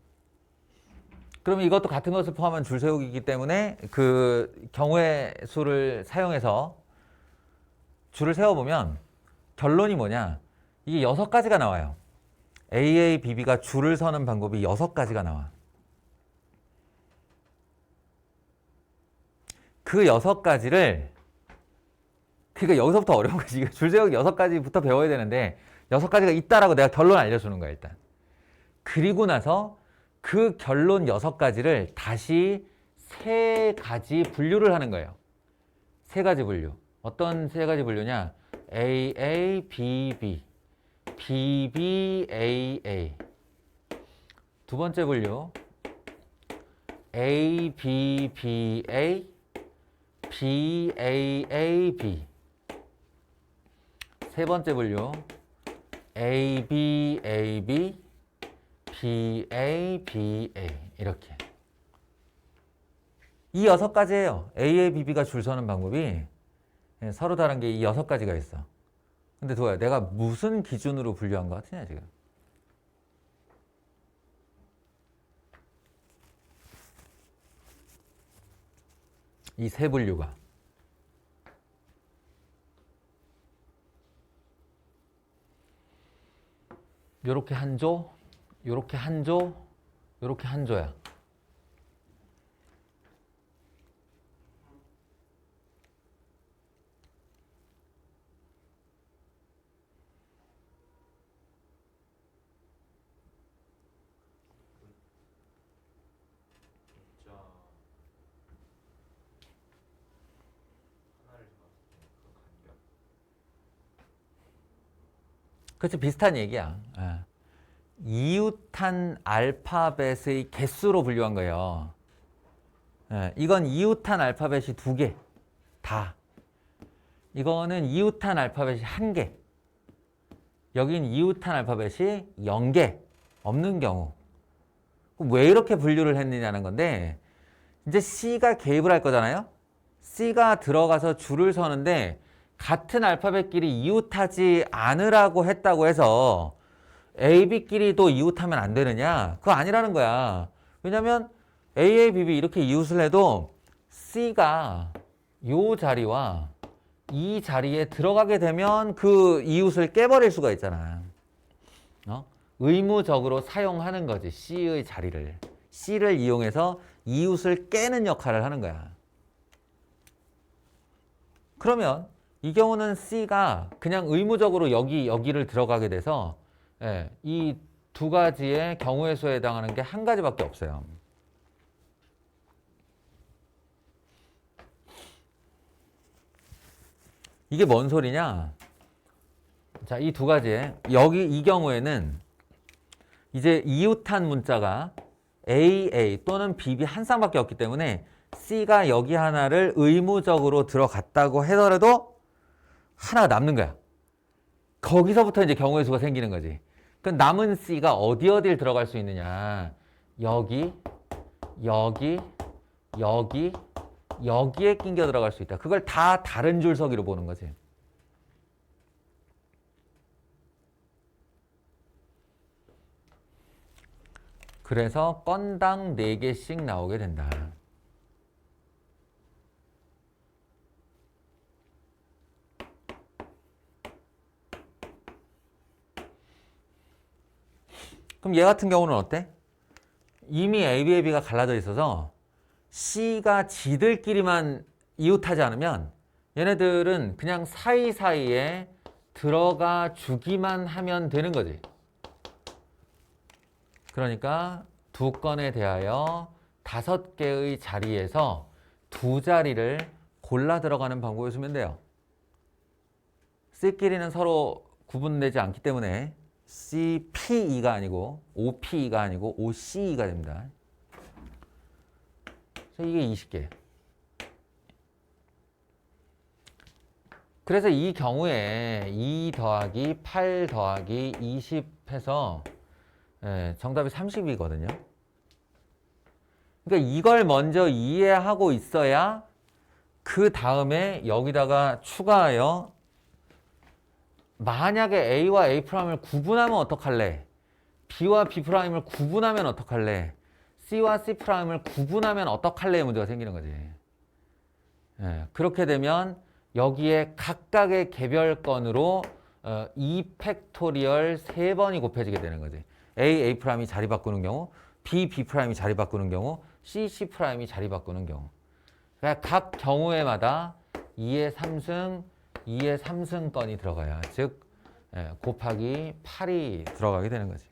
그러면 이것도 같은 것을 포함한 줄 세우기이기 때문에 그 경우의 수를 사용해서 줄을 세워보면 결론이 뭐냐? 이게 6가지가 나와요. AA, BB가 줄을 서는 방법이 6가지가 나와. 그 6가지를 그러니까 여기서부터 어려운 거지. 줄 세우기 6가지부터 배워야 되는데 6가지가 있다라고 내가 결론 알려주는 거야, 일단. 그리고 나서 그 결론 6가지를 다시 3가지 분류를 하는 거예요. 3가지 분류. 어떤 3가지 분류냐? AA, BB, BB, AA. 두 번째 분류. A, B, BA, BAAB. 세 번째 분류. ABAB, BABA. 이렇게. 이 6가지예요. AABB가 줄 서는 방법이 서로 다른 게 이 6가지가 있어. 근데 도야, 내가 무슨 기준으로 분류한 것 같으냐, 지금? 이 세 분류가. 요렇게 한 조, 요렇게 한 조, 요렇게 한 조야. 그렇지, 비슷한 얘기야. 이웃한 알파벳의 개수로 분류한 거예요. 이건 이웃한 알파벳이 2개. 다. 이거는 이웃한 알파벳이 1개. 여긴 이웃한 알파벳이 0개. 없는 경우. 왜 이렇게 분류를 했느냐는 건데, 이제 C가 개입을 할 거잖아요. C가 들어가서 줄을 서는데 같은 알파벳끼리 이웃하지 않으라고 했다고 해서 A, B끼리도 이웃하면 안 되느냐? 그거 아니라는 거야. 왜냐면 A, B, B 이렇게 이웃을 해도 C가 이 자리와 이 자리에 들어가게 되면 그 이웃을 깨버릴 수가 있잖아. 의무적으로 사용하는 거지. C의 자리를. C를 이용해서 이웃을 깨는 역할을 하는 거야. 그러면 이 경우는 C가 그냥 의무적으로 여기를 들어가게 돼서 이 두 가지의 경우의 수에 해당하는 게 한 가지밖에 없어요. 이게 뭔 소리냐? 자, 이 두 가지에 이 경우에는 이제 이웃한 문자가 AA 또는 BB 한 쌍밖에 없기 때문에 C가 여기 하나를 의무적으로 들어갔다고 하더라도 하나가 남는 거야. 거기서부터 이제 경우의 수가 생기는 거지. 그럼 남은 C가 어디를 들어갈 수 있느냐? 여기, 여기, 여기, 여기에 끼겨 들어갈 수 있다. 그걸 다 다른 줄서기로 보는 거지. 그래서 건당 4개씩 나오게 된다. 그럼 얘 같은 경우는 어때? 이미 A, B가 갈라져 있어서 C가 지들끼리만 이웃하지 않으면 얘네들은 그냥 사이사이에 들어가 주기만 하면 되는 거지. 그러니까 두 건에 대하여 5개의 자리에서 두 자리를 골라 들어가는 방법을 쓰면 돼요. C끼리는 서로 구분되지 않기 때문에 CPE가 아니고 OPE가 아니고 OCE가 됩니다. 그래서 이게 20개. 그래서 이 경우에 2 더하기 8 더하기 20 해서 정답이 30이거든요. 그러니까 이걸 먼저 이해하고 있어야 그 다음에 여기다가 추가하여 만약에 A와 A'을 구분하면 어떡할래? B와 B'을 구분하면 어떡할래? C와 C'을 구분하면 어떡할래? 문제가 생기는 거지. 그렇게 되면 여기에 각각의 개별건으로 2팩토리얼 3번이 곱해지게 되는 거지. A'I 자리 바꾸는 경우, B'B'i 자리 바꾸는 경우, C'C'i 자리 바꾸는 경우. 그러니까 각 경우에마다 2의 3승, 2의 3승건이 들어가야, 즉 곱하기 8이 들어가게 되는 거지.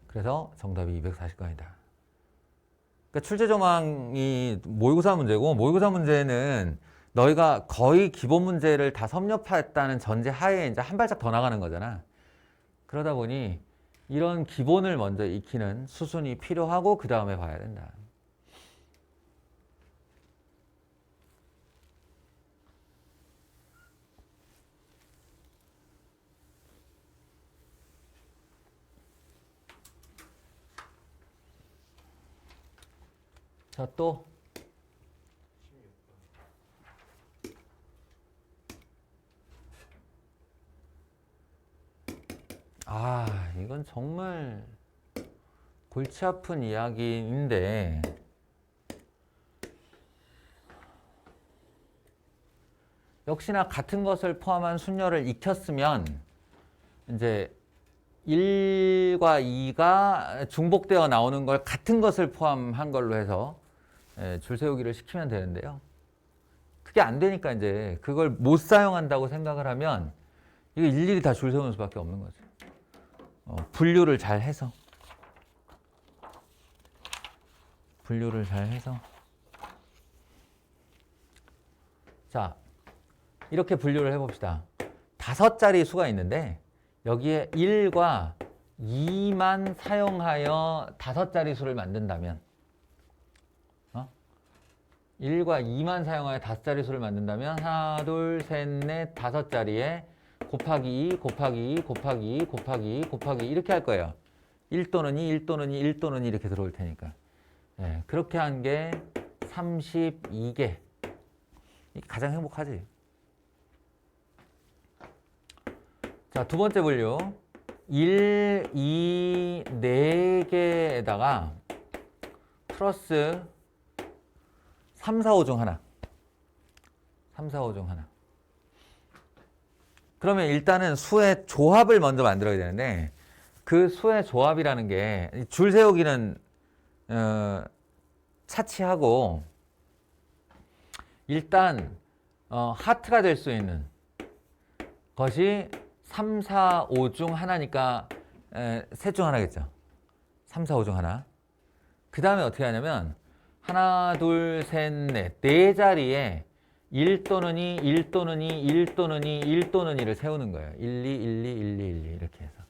그래서 정답이 240건이다. 그러니까 출제 조망이 모의고사 문제고, 모의고사 문제는 너희가 거의 기본 문제를 다 섭렵했다는 전제 하에 이제 한 발짝 더 나가는 거잖아. 그러다 보니 이런 기본을 먼저 익히는 수순이 필요하고 그 다음에 봐야 된다. 자, 또 이건 정말 골치 아픈 이야기인데 역시나 같은 것을 포함한 순열을 익혔으면 이제 1과 2가 중복되어 나오는 걸 같은 것을 포함한 걸로 해서 줄 세우기를 시키면 되는데요. 그게 안 되니까 이제 그걸 못 사용한다고 생각을 하면 이거 일일이 다 줄 세우는 수밖에 없는 거죠. 분류를 잘 해서 자, 이렇게 분류를 해봅시다. 5자리 수가 있는데 여기에 1과 2만 사용하여 5자리 수를 만든다면 1과 2만 사용하여 5자리 수를 만든다면 하나, 둘, 셋, 넷, 5자리에 곱하기 2, 곱하기 2, 곱하기 2, 곱하기 2, 곱하기 2 이렇게 할 거예요. 1 또는 2, 1 또는 2, 1 또는 2 이렇게 들어올 테니까. 그렇게 한 게 32개. 가장 행복하지. 자, 두 번째 분류. 1, 2, 4개에다가 플러스 3, 4, 5 중 하나. 3, 4, 5 중 하나. 그러면 일단은 수의 조합을 먼저 만들어야 되는데 그 수의 조합이라는 게 줄 세우기는 차치하고 일단 하트가 될 수 있는 것이 3, 4, 5 중 하나니까 셋 중 하나겠죠. 3, 4, 5 중 하나. 그 다음에 어떻게 하냐면 하나, 둘, 셋, 넷. 네 자리에 1 또는 2, 1 또는 2, 1 또는 2, 1 또는 2를 세우는 거예요. 1, 2, 1, 2, 1, 2, 1, 2 이렇게 해서.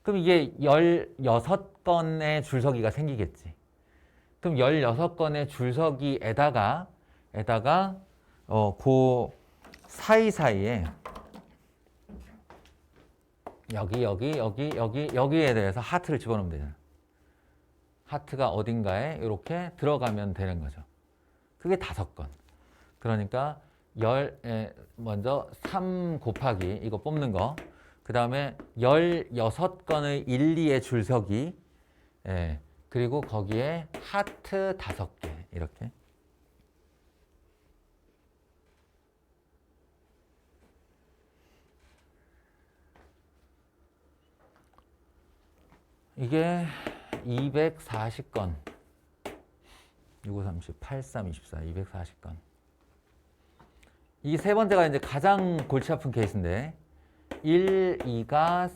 그럼 이게 16건의 줄서기가 생기겠지. 그럼 16건의 줄서기에다가 그 사이사이에 여기에 대해서 하트를 집어넣으면 되잖아. 하트가 어딘가에 이렇게 들어가면 되는 거죠. 그게 5건. 그러니까 먼저 3 곱하기 이거 뽑는 거. 그 다음에 16건의 1, 2의 줄서기. 그리고 거기에 하트 5개. 이렇게. 이게 240건. 65, 30, 83, 24, 240건. 이 세 번째가 이제 가장 골치 아픈 케이스인데 1, 2가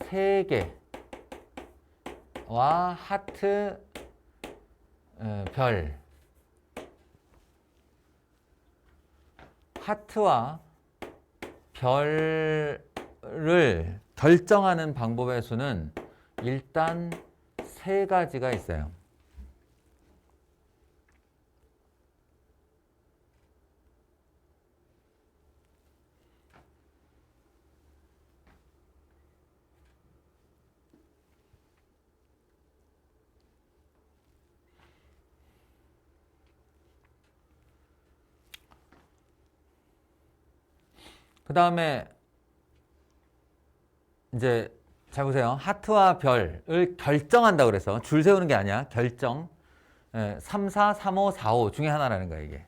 3개와 하트 별. 하트와 별을 결정하는 방법의 수는 일단 3가지가 있어요. 그 다음에 이제 잘 보세요. 하트와 별을 결정한다고 그래서 줄 세우는 게 아니야. 결정. 3, 4, 3, 5, 4, 5 중에 하나라는 거야, 이게.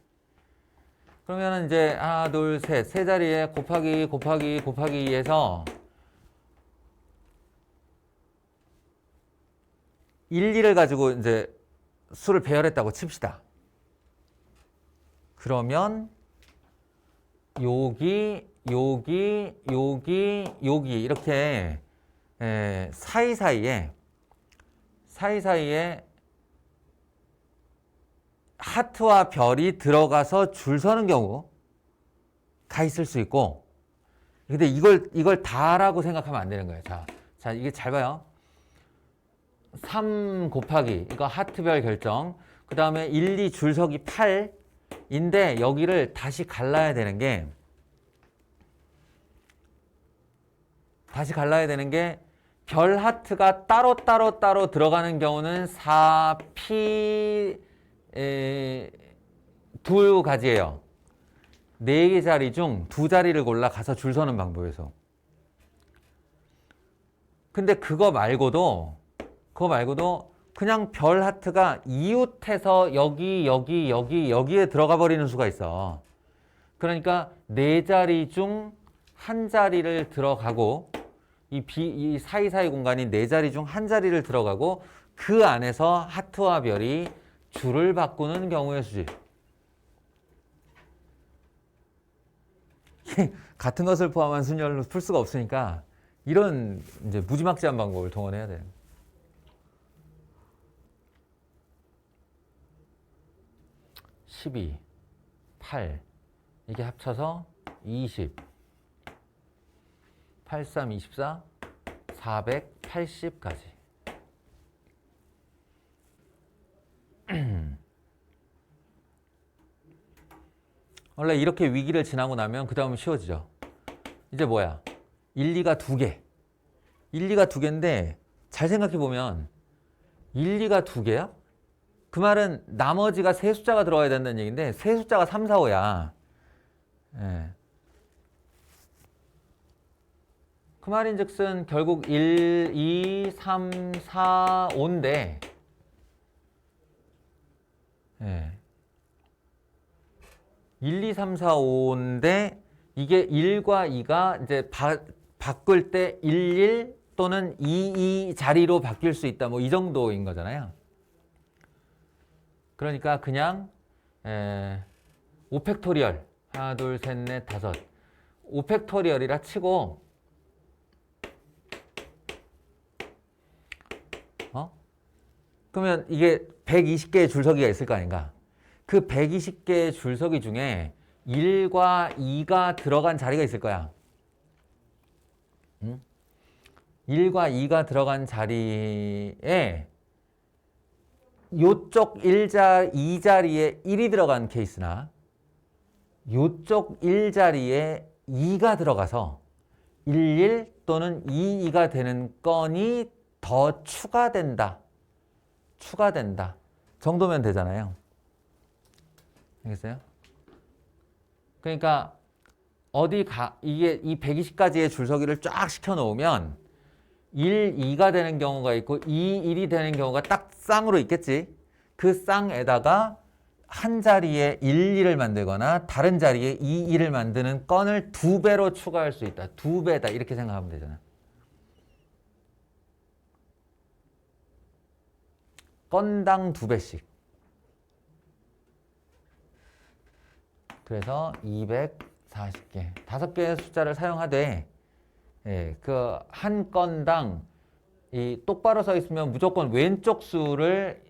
그러면 이제 하나, 둘, 셋. 세 자리에 곱하기 2해서 1, 2를 가지고 이제 수를 배열했다고 칩시다. 그러면 여기 이렇게 사이사이에 하트와 별이 들어가서 줄 서는 경우가 있을 수 있고, 근데 이걸 다라고 생각하면 안 되는 거예요. 자, 이게 잘 봐요. 3 곱하기 이거 하트별 결정. 그 다음에 1, 2 줄서기 8인데 여기를 다시 갈라야 되는 게 별 하트가 따로 들어가는 경우는 4P 2가지예요. 4개 자리 중 2자리를 골라 가서 줄 서는 방법에서. 근데 그거 말고도 그냥 별 하트가 이웃해서 여기에 들어가 버리는 수가 있어. 그러니까 4자리 중 1자리를 들어가고 이 사이사이 공간이 4자리 중 1자리를 들어가고 그 안에서 하트와 별이 줄을 바꾸는 경우의 수지. 같은 것을 포함한 순열로 풀 수가 없으니까 이런 이제 무지막지한 방법을 동원해야 돼요. (12) 8 이게 합쳐서 20 83, 24 480까지. 원래 이렇게 위기를 지나고 나면 그 다음은 쉬워지죠. 이제 뭐야? 1, 2가 2개. 1, 2가 2개인데 잘 생각해 보면 1, 2가 2개야? 그 말은 나머지가 세 숫자가 들어가야 된다는 얘기인데 세 숫자가 3, 4, 5야. 예. 그 말인즉슨 결국 1, 2, 3, 4, 5인데 예. 1, 2, 3, 4, 5인데 이게 1과 2가 이제 바꿀 때 1, 1 또는 2, 2 자리로 바뀔 수 있다. 뭐 이 정도인 거잖아요. 그러니까 그냥 5팩토리얼 하나, 둘, 셋, 넷, 다섯 5팩토리얼이라 치고 그러면 이게 120개의 줄서기가 있을 거 아닌가? 그 120개의 줄서기 중에 1과 2가 들어간 자리가 있을 거야. 1과 2가 들어간 자리에 요쪽 2자리에 1이 들어간 케이스나 요쪽 1자리에 2가 들어가서 11 또는 22가 되는 건이 더 추가된다. 정도면 되잖아요. 알겠어요? 그러니까 이게 이 120가지의 줄서기를 쫙 시켜 놓으면 1, 2가 되는 경우가 있고 2, 1이 되는 경우가 딱 쌍으로 있겠지. 그 쌍에다가 한 자리에 1, 2를 만들거나 다른 자리에 2, 2를 만드는 건을 2배로 추가할 수 있다. 2배다. 이렇게 생각하면 되잖아. 건당 2배씩. 그래서 240개. 5개의 숫자를 사용하되 그 한 건당 이 똑바로 서 있으면 무조건 왼쪽 수를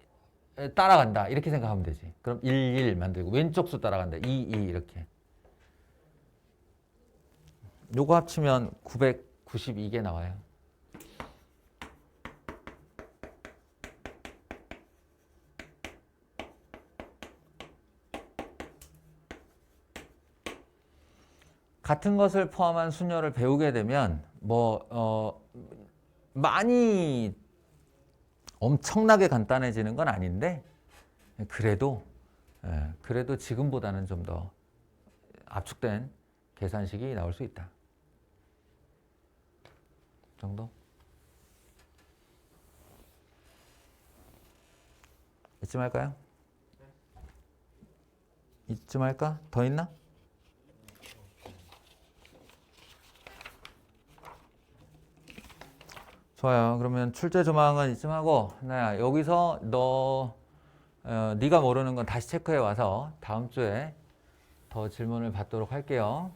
따라간다. 이렇게 생각하면 되지. 그럼 1, 1 만들고 왼쪽 수 따라간다. 2, 2 이렇게. 요거 합치면 992개 나와요. 같은 것을 포함한 수녀를 배우게 되면 많이 엄청나게 간단해지는 건 아닌데 그래도 지금보다는 좀 더 압축된 계산식이 나올 수 있다. 정도? 이쯤 할까요? 이쯤 할까? 더 있나? 좋아요. 그러면 출제 조망은 이쯤 하고, 여기서 네가 모르는 건 다시 체크해 와서 다음 주에 더 질문을 받도록 할게요.